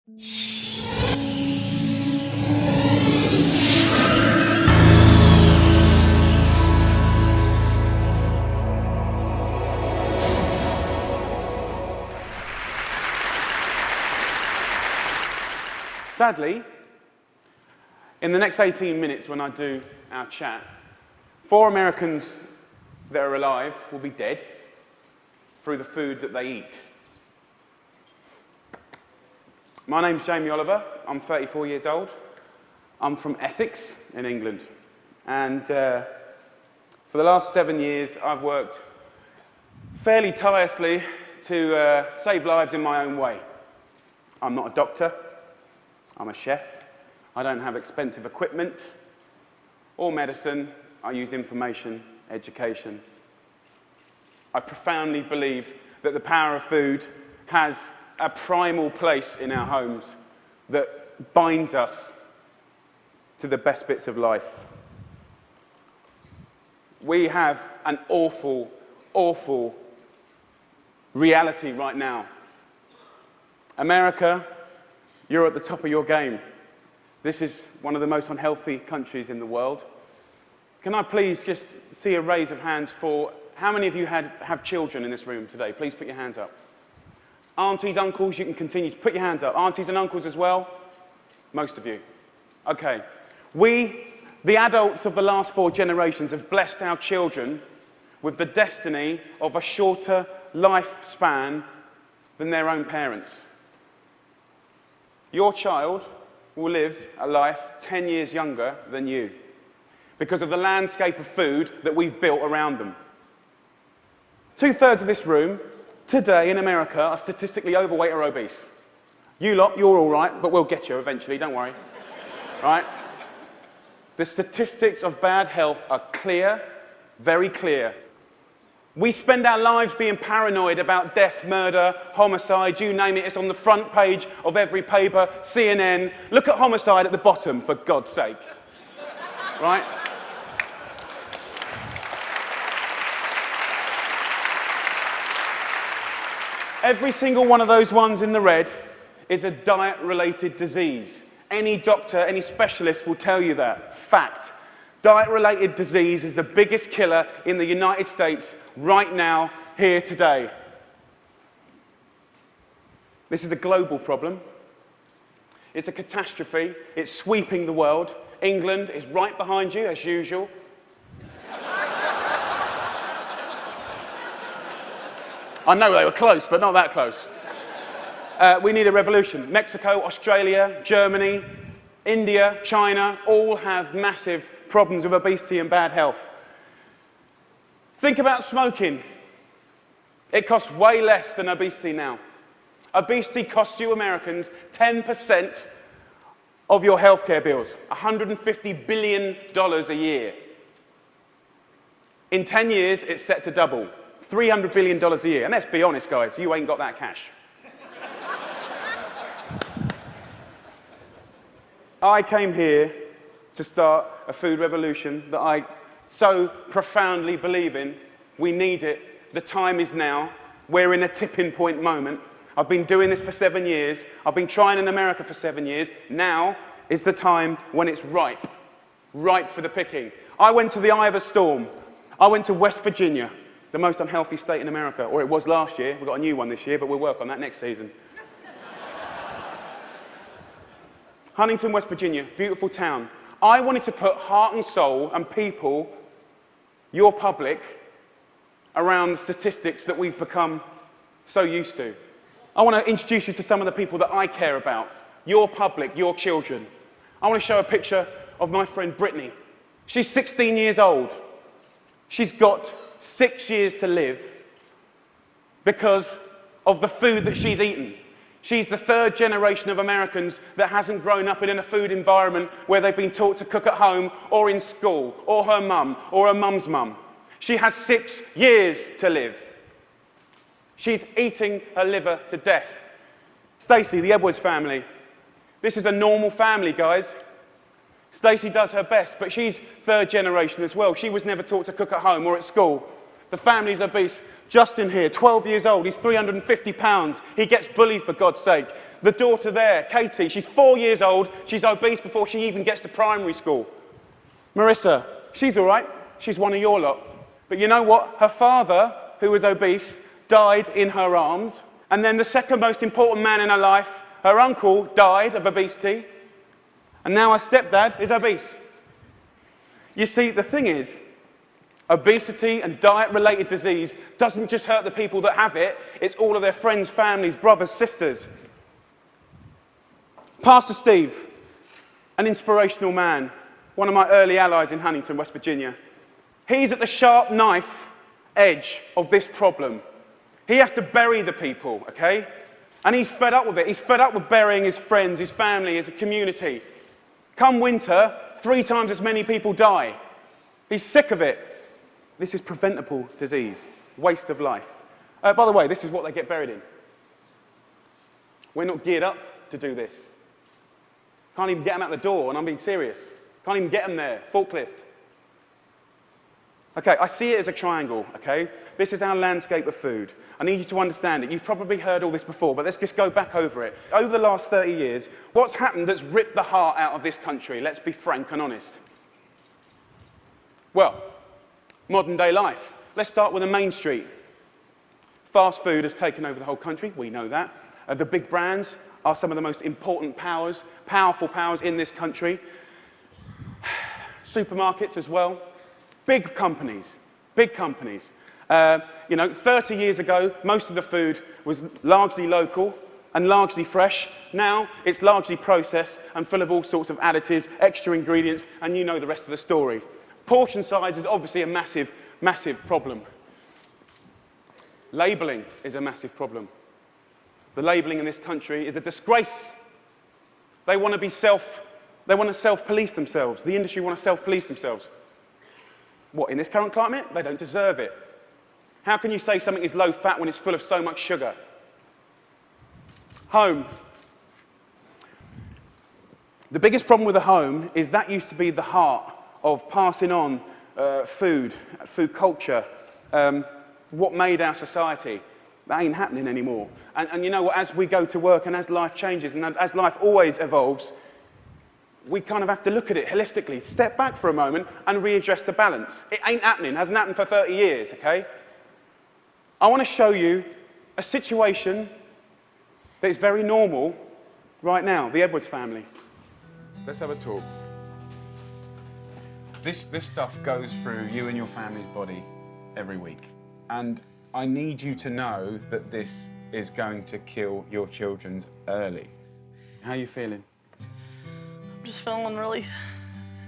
Sadly, in the next 18 minutes when I do our chat, 4 Americans that are alive will be dead through the food that they eat. My name's Jamie Oliver. I'm 34 years old. I'm from Essex in England. And for the last 7 years, I've worked fairly tirelessly to save lives in my own way. I'm not a doctor. I'm a chef. I don't have expensive equipment or medicine. I use information, education. I profoundly believe that the power of food has a primal place in our homes that binds us to the best bits of life. We have an awful, awful reality right now. America, you're at the top of your game. This is one of the most unhealthy countries in the world. Can I please just see a raise of hands for how many of you have children in this room today? Please put your hands up. Aunties, uncles, you can continue to put your hands up. Aunties and uncles as well? Most of you. Okay. We, the adults of the last 4 generations, have blessed our children with the destiny of a shorter lifespan than their own parents. Your child will live a life 10 years younger than you because of the landscape of food that we've built around them. 2/3 of this room today in America are statistically overweight or obese. You lot, you're all right, but we'll get you eventually, don't worry. Right? The statistics of bad health are clear, very clear. We spend our lives being paranoid about death, murder, homicide, you name it. It's on the front page of every paper, CNN. Look at homicide at the bottom, for God's sake. Right? Every single one of those ones in the red is a diet-related disease. Any doctor, any specialist will tell you that. Fact. Diet-related disease is the biggest killer in the United States right now, here today. This is a global problem. It's a catastrophe. It's sweeping the world. England is right behind you, as usual. I know they were close, but not that close. We need a revolution. Mexico, Australia, Germany, India, China, all have massive problems with obesity and bad health. Think about smoking. It costs way less than obesity now. Obesity costs you Americans 10% of your healthcare bills, $150 billion a year. In 10 years, it's set to double, $300 billion a year. And let's be honest, guys, you ain't got that cash. I came here to start a food revolution that I so profoundly believe in. We need it. The time is now. We're in a tipping point moment. I've been doing this for 7 years. I've been trying in America for 7 years. Now is the time when it's ripe. Ripe for the picking. I went to the eye of a storm. I went to West Virginia, the most unhealthy state in America. Or it was last year. We've got a new one this year, but we'll work on that next season. Huntington, West Virginia, beautiful town. I wanted to put heart and soul and people, your public, around the statistics that we've become so used to. I want to introduce you to some of the people that I care about, your public, your children. I want to show a picture of my friend Brittany. She's 16 years old. She's got 6 years to live because of the food that she's eaten. She's the 3rd generation of Americans that hasn't grown up in a food environment where they've been taught to cook at home or in school, or her mum, or her mum's mum. She has 6 years to live. She's eating her liver to death. Stacey, the Edwards family. This is a normal family, guys. Stacey does her best, but she's 3rd generation as well. She was never taught to cook at home or at school. The family's obese. Justin here, 12 years old, he's 350 pounds. He gets bullied, for God's sake. The daughter there, Katie, she's 4 years old. She's obese before she even gets to primary school. Marissa, she's all right. She's one of your lot. But you know what? Her father, who was obese, died in her arms. And then the second most important man in her life, her uncle, died of obesity. And now her stepdad is obese. You see, the thing is, obesity and diet-related disease doesn't just hurt the people that have it, it's all of their friends, families, brothers, sisters. Pastor Steve, an inspirational man, one of my early allies in Huntington, West Virginia. He's at the sharp knife edge of this problem. He has to bury the people, okay? And he's fed up with it. He's fed up with burying his friends, his family, his community. Come winter, 3 times as many people die. He's sick of it. This is preventable disease, waste of life. By the way, this is what they get buried in. We're not geared up to do this. Can't even get them out the door, and I'm being serious. Can't even get them there, forklift. Okay, I see it as a triangle, okay? This is our landscape of food. I need you to understand it. You've probably heard all this before, but let's just go back over it. Over the last 30 years, what's happened that's ripped the heart out of this country? Let's be frank and honest. Well, modern day life. Let's start with the main street. Fast food has taken over the whole country, we know that. The big brands are some of the most important powers, powerful powers in this country. Supermarkets as well. Big companies, big companies. 30 years ago, most of the food was largely local and largely fresh. Now, it's largely processed and full of all sorts of additives, extra ingredients, and you know the rest of the story. Portion size is obviously a massive, massive problem. Labelling is a massive problem. The labelling in this country is a disgrace. They want to self-police themselves. The industry want to self-police themselves. What, in this current climate? They don't deserve it. How can you say something is low fat when it's full of so much sugar? Home. The biggest problem with the home is that used to be the heart of passing on food culture, what made our society. That ain't happening anymore. And you know what, as we go to work and as life changes and as life always evolves, we kind of have to look at it holistically, step back for a moment and readdress the balance. It ain't happening, it hasn't happened for 30 years, okay? I want to show you a situation that is very normal right now, the Edwards family. Let's have a talk. This stuff goes through you and your family's body every week. And I need you to know that this is going to kill your children early. How are you feeling? I'm just feeling really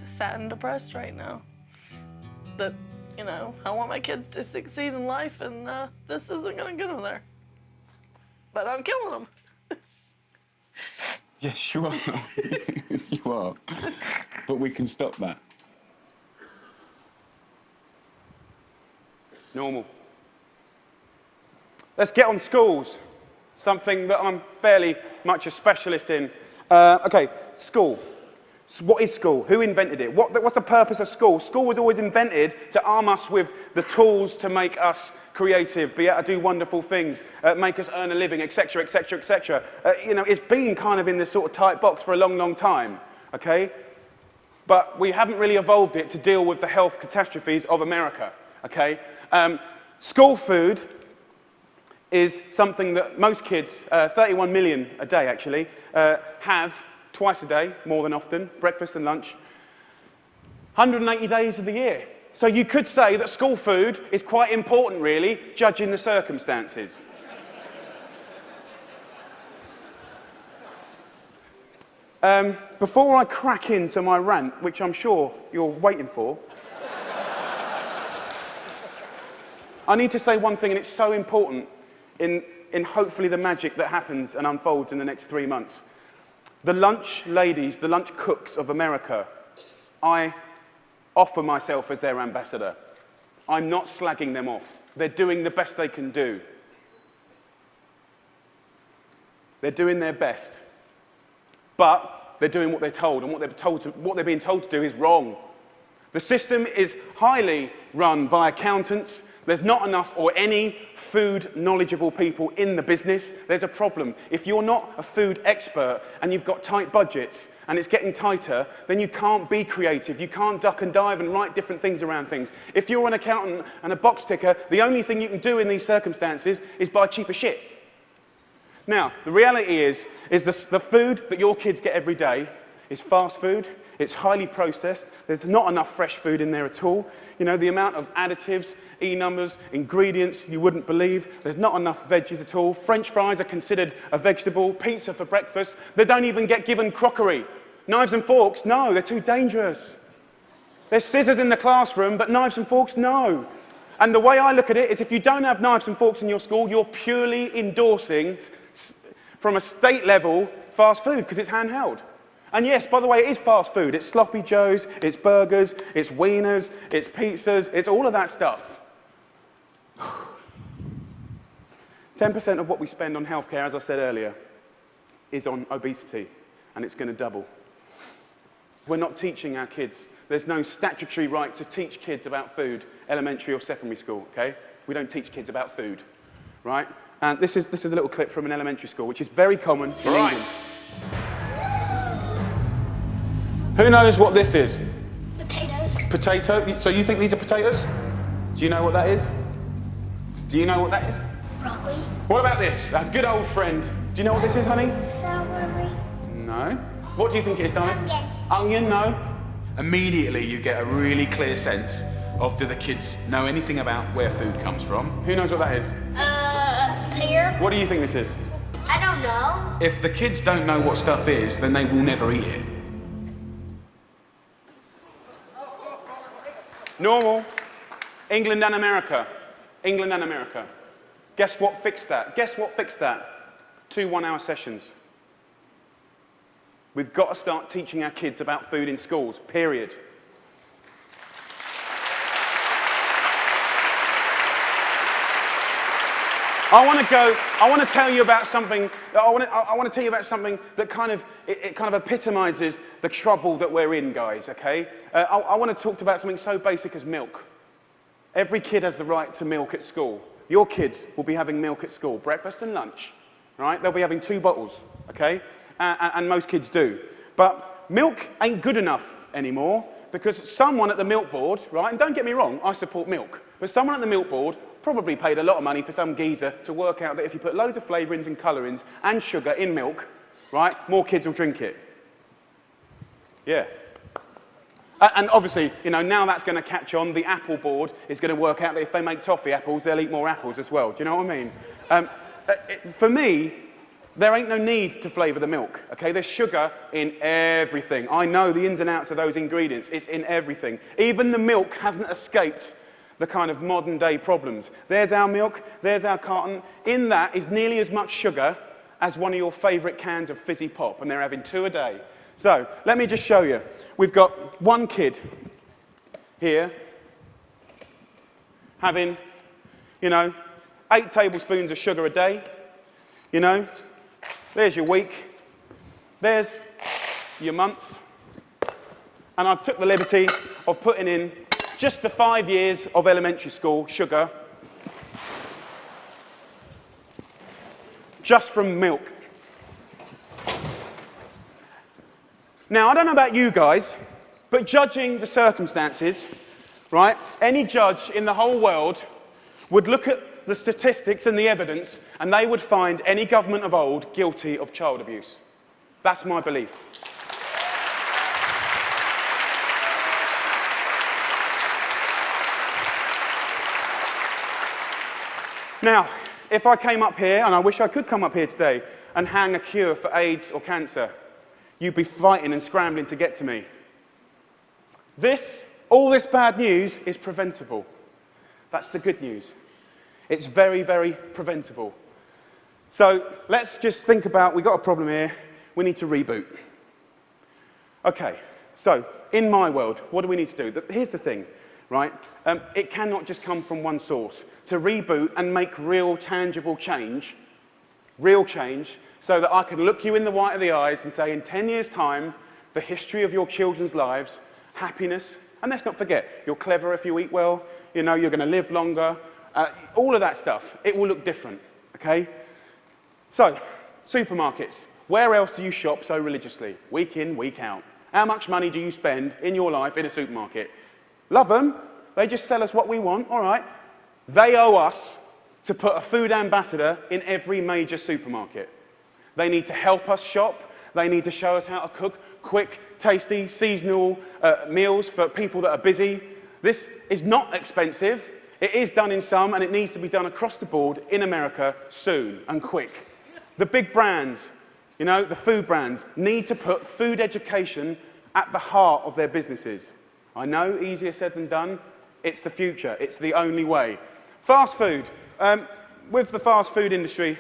sad and depressed right now. That, I want my kids to succeed in life, and this isn't gonna get them there. But I'm killing them. Yes, you are. You are. But we can stop that. Normal. Let's get on schools, something that I'm fairly much a specialist in. Okay, school. So what is school? Who invented it? What's the purpose of school? School was always invented to arm us with the tools to make us creative, be able to do wonderful things, make us earn a living, etc., etc., etc. It's been kind of in this sort of tight box for a long, long time, okay? But we haven't really evolved it to deal with the health catastrophes of America, okay? School food is something that most kids, 31 million a day actually, have twice a day, more than often, breakfast and lunch, 180 days of the year. So you could say that school food is quite important, really, judging the circumstances. Before I crack into my rant, which I'm sure you're waiting for, I need to say one thing, and it's so important in hopefully the magic that happens and unfolds in the next 3 months. The lunch ladies, the lunch cooks of America, I offer myself as their ambassador. I'm not slagging them off. They're doing the best they can do. They're doing their best. But they're doing what they're told, and what they're being told to do is wrong. The system is highly run by accountants. There's not enough or any food knowledgeable people in the business. There's a problem. If you're not a food expert and you've got tight budgets and it's getting tighter, then you can't be creative. You can't duck and dive and write different things around things. If you're an accountant and a box ticker, the only thing you can do in these circumstances is buy cheaper shit. Now, the reality is the food that your kids get every day is fast food. It's highly processed. There's not enough fresh food in there at all. You know, the amount of additives, E-numbers, ingredients you wouldn't believe. There's not enough veggies at all. French fries are considered a vegetable. Pizza for breakfast. They don't even get given crockery. Knives and forks, no, they're too dangerous. There's scissors in the classroom, but knives and forks, no. And the way I look at it is if you don't have knives and forks in your school, you're purely endorsing, from a state level, fast food, because it's handheld. And yes, by the way, it is fast food. It's sloppy joes, it's burgers, it's wieners, it's pizzas, it's all of that stuff. 10% of what we spend on healthcare, as I said earlier, is on obesity, and it's going to double. We're not teaching our kids. There's no statutory right to teach kids about food, elementary or secondary school, okay? We don't teach kids about food, right? And this is a little clip from an elementary school, which is very common in England. Who knows what this is? Potatoes. Potato? So you think these are potatoes? Do you know what that is? Do you know what that is? Broccoli. What about this? Our good old friend. Do you know what this is, honey? Celery. No. What do you think it is, darling? Onion. Onion, no. Immediately you get a really clear sense of, do the kids know anything about where food comes from? Who knows what that is? Pear. What do you think this is? I don't know. If the kids don't know what stuff is, then they will never eat it. Normal. England and America. England and America. Guess what fixed that? Guess what fixed that? 2 one-hour sessions. We've got to start teaching our kids about food in schools, period. I want to tell you about something that kind of epitomizes the trouble that we're in, guys, okay? I want to talk about something so basic as milk. Every kid has the right to milk at school. Your kids will be having milk at school, breakfast and lunch, right? They'll be having 2 bottles, okay? And most kids do. But milk ain't good enough anymore because someone at the milk board, right, and don't get me wrong, I support milk, but someone at the milk board probably paid a lot of money for some geezer to work out that if you put loads of flavourings and colourings and sugar in milk, right, more kids will drink it. Yeah. And obviously, you know, now that's going to catch on. The Apple board is going to work out that if they make toffee apples, they'll eat more apples as well. Do you know what I mean? For me, there ain't no need to flavour the milk, okay? There's sugar in everything. I know the ins and outs of those ingredients. It's in everything. Even the milk hasn't escaped the kind of modern day problems. There's our milk, there's our carton. In that is nearly as much sugar as one of your favourite cans of fizzy pop, and they're having 2 a day. So, let me just show you. We've got one kid here having, you know, 8 tablespoons of sugar a day, you know. There's your week, there's your month, and I've took the liberty of putting in just the 5 years of elementary school sugar, just from milk. Now, I don't know about you guys, but judging the circumstances, right, any judge in the whole world would look at the statistics and the evidence, and they would find any government of old guilty of child abuse. That's my belief. Now, if I came up here, and I wish I could come up here today, and hang a cure for AIDS or cancer, you'd be fighting and scrambling to get to me. All this bad news is preventable. That's the good news. It's very, very preventable. So let's just think about, we've got a problem here, we need to reboot. Okay, so in my world, what do we need to do? Here's the thing, right? It cannot just come from one source. To reboot and make real, tangible change, so that I can look you in the white of the eyes and say, in 10 years' time, the history of your children's lives, happiness, and let's not forget, you're clever if you eat well, you know, you're going to live longer, all of that stuff, it will look different, okay? So, supermarkets. Where else do you shop so religiously? Week in, week out. How much money do you spend in your life in a supermarket? Love them. They just sell us what we want, all right. They owe us to put a food ambassador in every major supermarket. They need to help us shop. They need to show us how to cook quick, tasty, seasonal meals for people that are busy. This is not expensive. It is done in some, and it needs to be done across the board in America soon and quick. The big brands, you know, the food brands, need to put food education at the heart of their businesses. I know, easier said than done. It's the future. It's the only way. Fast food. With the fast food industry,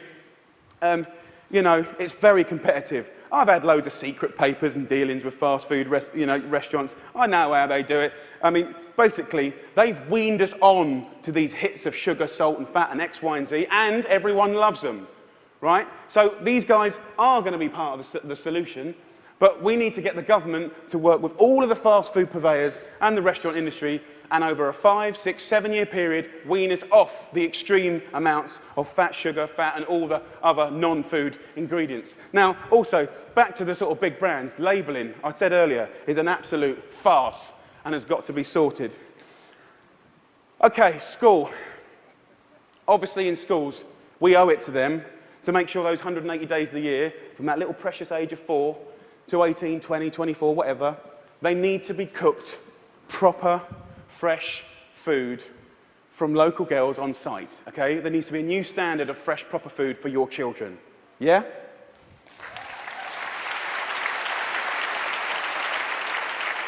you know, it's very competitive. I've had loads of secret papers and dealings with fast food restaurants. I know how they do it. I mean, basically, they've weaned us on to these hits of sugar, salt, and fat, and X, Y, and Z, and everyone loves them, right? So these guys are going to be part of the solution, but we need to get the government to work with all of the fast food purveyors and the restaurant industry, and over a 5, 6, 7 year period, wean us off the extreme amounts of fat, sugar, fat, and all the other non-food ingredients. Now, also, back to the sort of big brands, labelling, I said earlier, is an absolute farce and has got to be sorted. Okay, school. Obviously in schools, we owe it to them to make sure those 180 days of the year, from that little precious age of 4 to 18, 20, 24, whatever, they need to be cooked proper, fresh food from local girls on site, okay? There needs to be a new standard of fresh, proper food for your children. Yeah?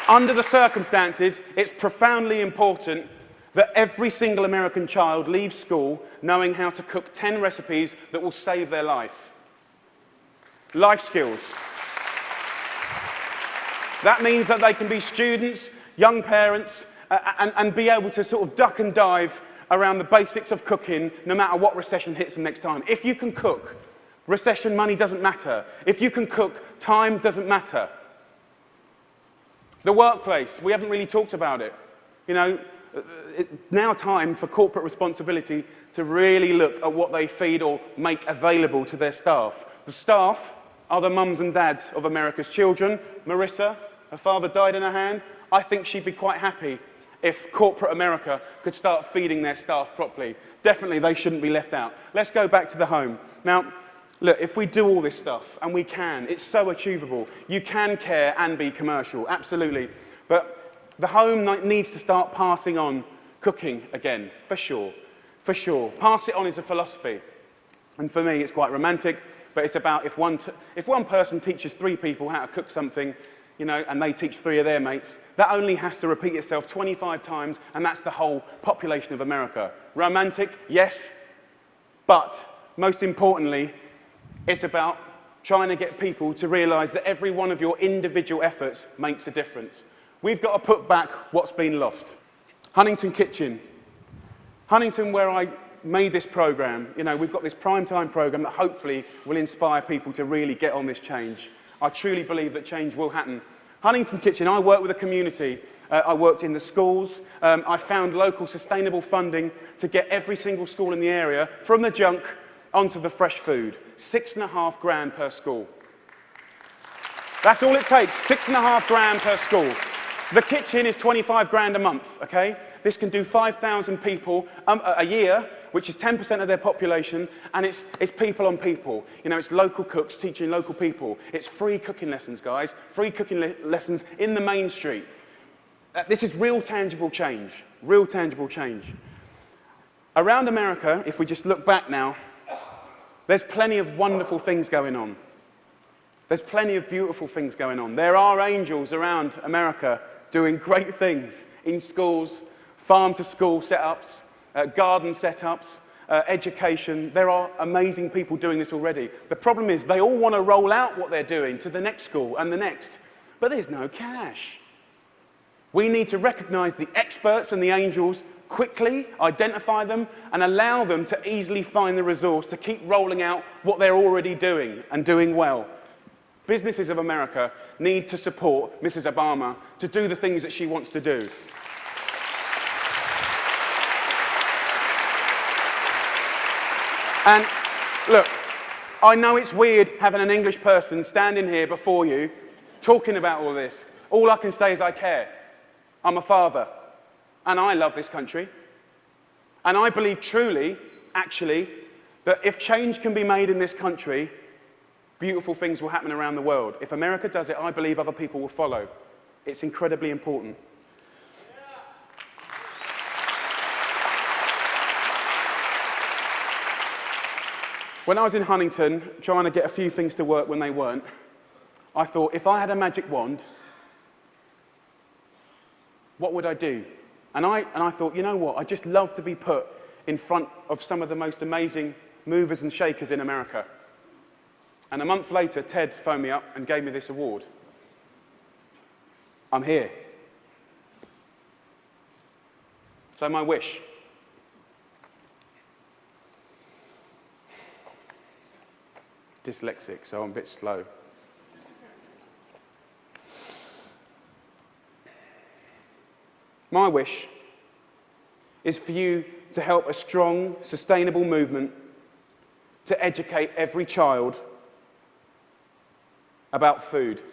Under the circumstances, it's profoundly important that every single American child leaves school knowing how to cook 10 recipes that will save their life. Life skills. That means that they can be students, young parents, and be able to sort of duck and dive around the basics of cooking no matter what recession hits them next time. If you can cook, recession money doesn't matter. If you can cook, time doesn't matter. The workplace, we haven't really talked about it. You know, it's now time for corporate responsibility to really look at what they feed or make available to their staff. The staff are the mums and dads of America's children. Marissa, her father died in her hand. I think she'd be quite happy if corporate America could start feeding their staff properly. Definitely, they shouldn't be left out. Let's go back to the home. Now, look, if we do all this stuff, and we can, it's so achievable. You can care and be commercial, absolutely. But the home needs to start passing on cooking again, for sure. For sure. Pass it on is a philosophy. And for me, it's quite romantic, but it's about if one person teaches 3 people how to cook something, you know, and they teach 3 of their mates, that only has to repeat itself 25 times, and that's the whole population of America. Romantic, yes, but most importantly, it's about trying to get people to realise that every one of your individual efforts makes a difference. We've got to put back what's been lost. Huntington Kitchen. Huntington, where I made this programme, you know, we've got this primetime programme that hopefully will inspire people to really get on this change. I truly believe that change will happen. Huntington Kitchen, I work with a community. I worked in the schools. I found local sustainable funding to get every single school in the area from the junk onto the fresh food. $6.5 grand per school. That's all it takes, $6.5 grand per school. The kitchen is 25 grand a month, okay? This can do 5,000 people a year, which is 10% of their population, and it's people on people. You know, it's local cooks teaching local people. It's free cooking lessons, guys. Free cooking lessons in the main street. This is real tangible change. Real tangible change. Around America, if we just look back now, there's plenty of wonderful things going on. There's plenty of beautiful things going on. There are angels around America doing great things in schools, farm-to-school setups, garden setups, education. There are amazing people doing this already. The problem is they all want to roll out what they're doing to the next school and the next, but there's no cash. We need to recognise the experts and the angels quickly, identify them, and allow them to easily find the resource to keep rolling out what they're already doing and doing well. Businesses of America need to support Mrs. Obama to do the things that she wants to do. And look, I know it's weird having an English person standing here before you talking about all this. All I can say is I care. I'm a father, and I love this country. And I believe truly, actually, that if change can be made in this country, beautiful things will happen around the world. If America does it, I believe other people will follow. It's incredibly important. When I was in Huntington, trying to get a few things to work when they weren't, I thought, if I had a magic wand, what would I do? And I thought, you know what, I'd just love to be put in front of some of the most amazing movers and shakers in America. And a month later, Ted phoned me up and gave me this award. I'm here. So my wish. Dyslexic, so I'm a bit slow. My wish is for you to help a strong, sustainable movement to educate every child about food,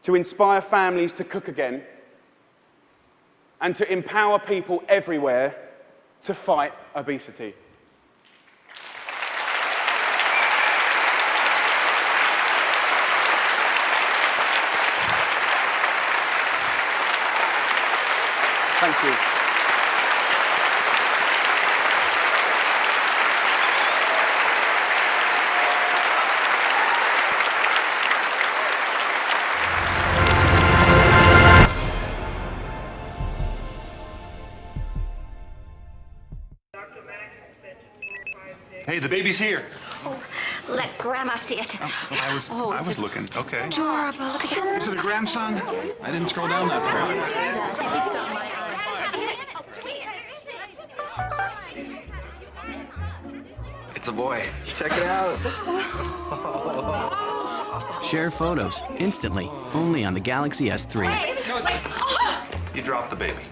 to inspire families to cook again, and to empower people everywhere to fight obesity. Thank you. Hey, the baby's here. Oh, let Grandma see it. Oh, I was looking. Okay. Adorable. Look at that. Is it a grandson? I didn't scroll down that far. It's a boy. Check it out. Share photos instantly, only on the Galaxy S3. You dropped the baby.